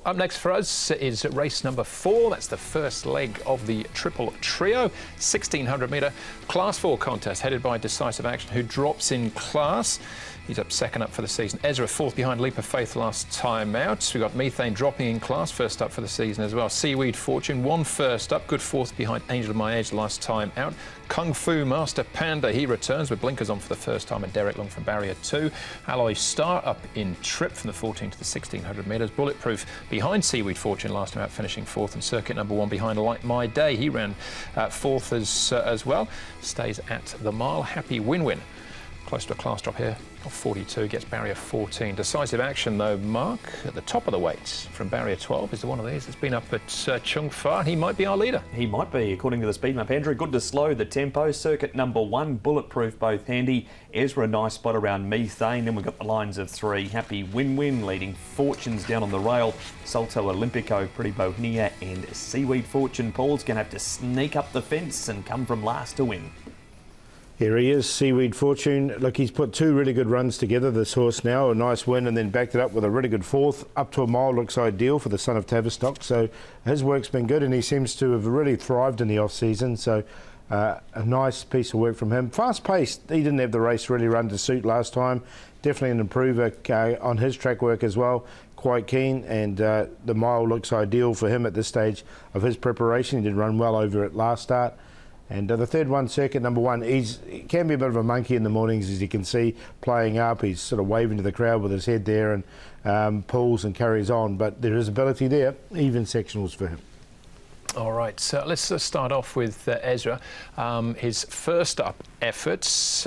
Up next for us is race number 4. That's the first leg of the triple trio, 1600 metre class 4 contest headed by Decisive Action, who drops in class. He's up second up for the season. Ezra fourth behind Leap of Faith last time out. We've got Methane dropping in class, first up for the season as well. Seaweed Fortune, one first up, good fourth behind Angel of My Age last time out. Kung Fu Master Panda, he returns with blinkers on for the first time, and Derek Long from Barrier 2. Alloy Star up in trip from the 14 to the 1600 metres. Bulletproof behind Seaweed Fortune last time out, finishing fourth, and Circuit number 1 behind Like My Day. He ran fourth as well. Stays at the mile. Happy Win-Win. Close to a class drop here of 42, gets barrier 14. Decisive Action, though, Mark, at the top of the weights from barrier 12 is the one of these. It's been up at Chung Fa. He might be our leader. He might be, according to the speed map. Andrew, good to slow the tempo. Circuit number 1, Bulletproof, both handy. Ezra, a nice spot around Methane. Then we've got the lines of 3. Happy Win-Win leading. Fortunes down on the rail. Salto Olympico, Pretty Bohemia, and Seaweed Fortune. Paul's going to have to sneak up the fence and come from last to win. Here he is, Seaweed Fortune. Look, he's put 2 really good runs together, this horse now. A nice win, and then backed it up with a really good fourth. Up to a mile looks ideal for the son of Tavistock. So his work's been good, and he seems to have really thrived in the off-season. So a nice piece of work from him. Fast-paced, he didn't have the race really run to suit last time. Definitely an improver on his track work as well. Quite keen, and the mile looks ideal for him at this stage of his preparation. He did run well over it last start. And the third one, Circuit number 1, he can be a bit of a monkey in the mornings, as you can see, playing up. He's sort of waving to the crowd with his head there and pulls and carries on. But there is ability there, even sectionals for him. All right, so let's start off with Ezra. His first up efforts,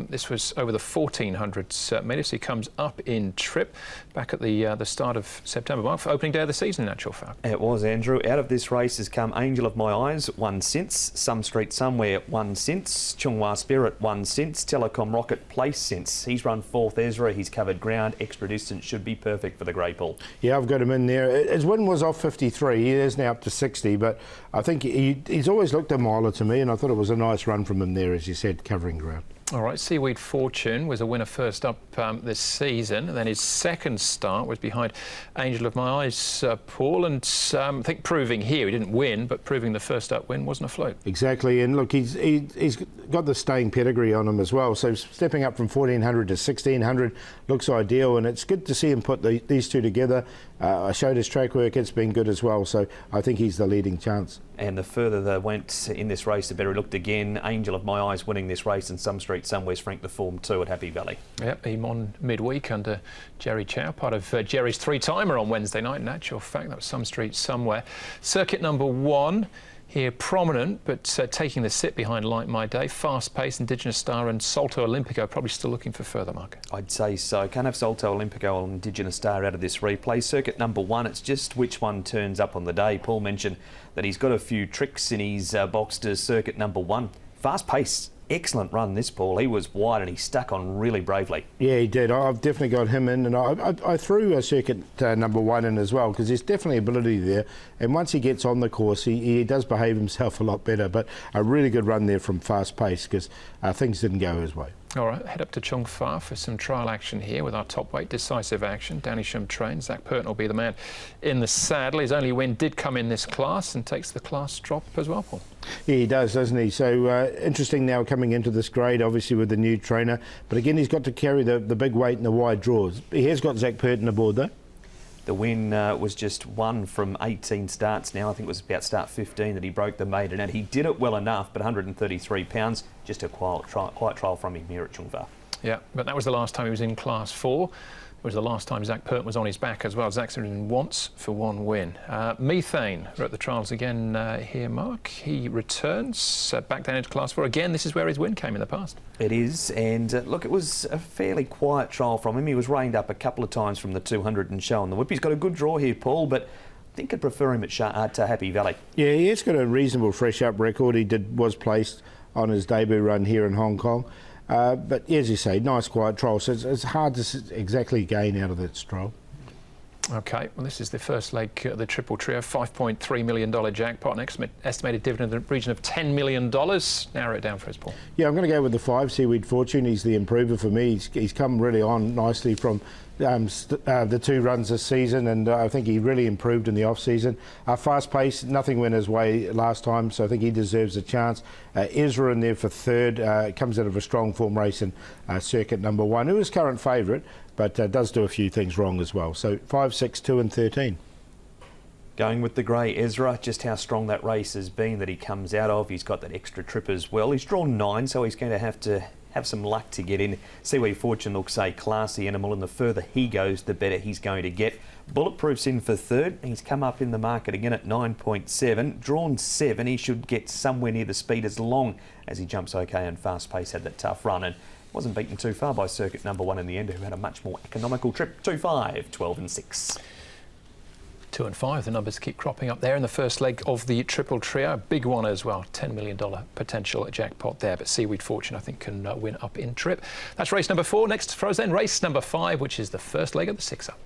this was over the 1400 metres. He comes up in trip back at the start of September, Mark, for opening day of the season in actual fact. It was, Andrew. Out of this race has come Angel of My Eyes, 1 cents. Some Street Somewhere, 1 cents. Chunghwa Spirit, 1 cents. Telecom Rocket, place cents. He's run 4th, Ezra. He's covered ground. Extra distance should be perfect for the Grey Bull. Yeah, I've got him in there. His win was off 53. He is now up to 60, but I think he's always looked a miler to me, and I thought it was a nice run from him there, as you said, covering ground. All right, Seaweed Fortune was a winner first up this season, and then his second start was behind Angel of My Eyes, Paul, and I think proving here, he didn't win, but proving the first up win wasn't afloat. Exactly, and look, he's got the staying pedigree on him as well, so stepping up from 1400 to 1600 looks ideal, and it's good to see him put these two together. I showed his track work, it's been good as well, so I think he's the leading chance. And the further they went in this race, the better it looked again. Angel of My Eyes winning this race, and Some Street Somewhere's franked the form too at Happy Valley. Yep, him on midweek under Jerry Chow, part of Jerry's 3-timer on Wednesday night. In actual fact, that was Some Street Somewhere. Circuit number 1. Here, prominent, but taking the sit behind Like My Day. Fast-paced, Indigenous Star and Salto Olympico probably still looking for further, Mark. I'd say so. Can't have Salto Olympico or Indigenous Star out of this replay. Circuit number 1, it's just which one turns up on the day. Paul mentioned that he's got a few tricks in his box to Circuit number 1. Fast-paced. Excellent run this, Paul. He was wide and he stuck on really bravely. Yeah, he did. I've definitely got him in, and I threw a Circuit number 1 in as well, because there's definitely ability there, and once he gets on the course he does behave himself a lot better. But a really good run there from fast pace, because things didn't go his way. All right, head up to Chung Fa for some trial action here with our top weight, Decisive Action. Danny Shum trains. Zach Purton will be the man in the saddle. His only win did come in this class and takes the class drop as well, Paul. Yeah, he does, doesn't he? So interesting now coming into this grade, obviously with the new trainer. But again, he's got to carry the big weight and the wide draws. He has got Zach Purton aboard, though. The win was just 1 from 18 starts now. I think it was about start 15 that he broke the maiden, and he did it well enough, but £133, just a quiet trial from him here at Chung Fa. Yeah, but that was the last time he was in Class 4. It was the last time Zach Purton was on his back as well. Zach's in once for 1 win. Methane, we're at the trials again here, Mark. He returns back down into Class 4. Again, this is where his win came in the past. It is, and look, it was a fairly quiet trial from him. He was reined up a couple of times from the 200 and showing the whip. He's got a good draw here, Paul, but I think I'd prefer him at Happy Valley. Yeah, he has got a reasonable fresh-up record. He was placed on his debut run here in Hong Kong. But as you say, nice quiet trial, so it's hard to exactly gain out of that trial. OK, well, this is the first leg of the triple trio, $5.3 million jackpot, an estimated dividend in the region of $10 million. Narrow it down for us, Paul. Yeah, I'm going to go with the 5, Seaweed Fortune. He's the improver for me. He's come really on nicely from the 2 runs this season, and I think he really improved in the off-season. Fast pace, nothing went his way last time, so I think he deserves a chance. Ezra in there for 3rd, comes out of a strong form race in circuit number 1, who is current favourite, but does do a few things wrong as well. So 5, 6, 2 and 13. Going with the grey Ezra, just how strong that race has been that he comes out of. He's got that extra trip as well. He's drawn 9, so he's going to have some luck to get in. Seaweed Fortune looks a classy animal, and the further he goes, the better he's going to get. Bulletproof's in for 3rd. He's come up in the market again at 9.7. Drawn 7. He should get somewhere near the speed as long as he jumps okay and fast pace, had that tough run and wasn't beaten too far by circuit number 1 in the end, who had a much more economical trip. 2, 5, 12 and 6. 2 and 5, the numbers keep cropping up there in the first leg of the triple trio. Big one as well, $10 million potential jackpot there, but Seaweed Fortune I think can win up in trip. That's race number 4. Next for us then, race number 5, which is the first leg of the 6-up.